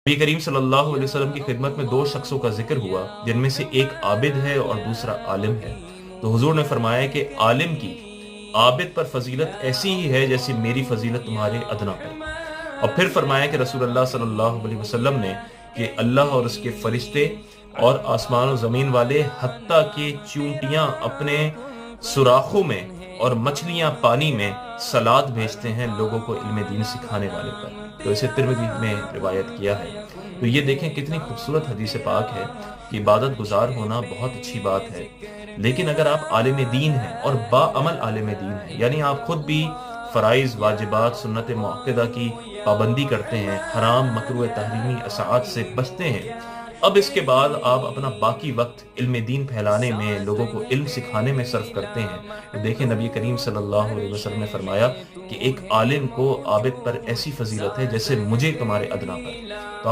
नबी करीम सल्लल्लाहु अलैहि वसल्लम की खिदमत में दो शख्सों का जिक्र हुआ, जिनमें से एक आबिद है और दूसरा आलिम है। तो हुजूर ने फरमाया कि आलिम की आबिद पर फजीलत ऐसी ही है जैसी मेरी फजीलत तुम्हारे अदना पर। और फिर फरमाया कि रसूलुल्लाह सल्लल्लाहु अलैहि वसल्लम ने कि अल्लाह और उसके फरिश्ते और आसमान और ज़मीन वाले हत्ता कि चूंटियां अपने सुराखों में और मछलियां पानी में सलाद भेजते हैं लोगों को इल्म दीन सिखाने वाले पर। तो इसे तिर्मिज़ी में रिवायत किया है। तो ये देखें कितनी खूबसूरत हदीस पाक है कि इबादत गुजार होना बहुत अच्छी बात है, लेकिन अगर आप आलिम दीन हैं और बाअमल आलिम दीन हैं, यानी आप खुद भी फ़राइज़ वाजिबात सुन्नत मुअक्कदा की पाबंदी करते हैं, हराम मकरूह तहरीमी असाआत से बचते हैं, अब इसके बाद आप अपना बाकी वक्त इल्म दीन फैलाने में, लोगों को इल्म सिखाने में सर्फ करते हैं, तो देखें नबी करीम सल्लल्लाहु अलैहि वसल्लम ने फरमाया कि एक आलिम को आबिद पर ऐसी फजीलत है जैसे मुझे तुम्हारे अदना पर। तो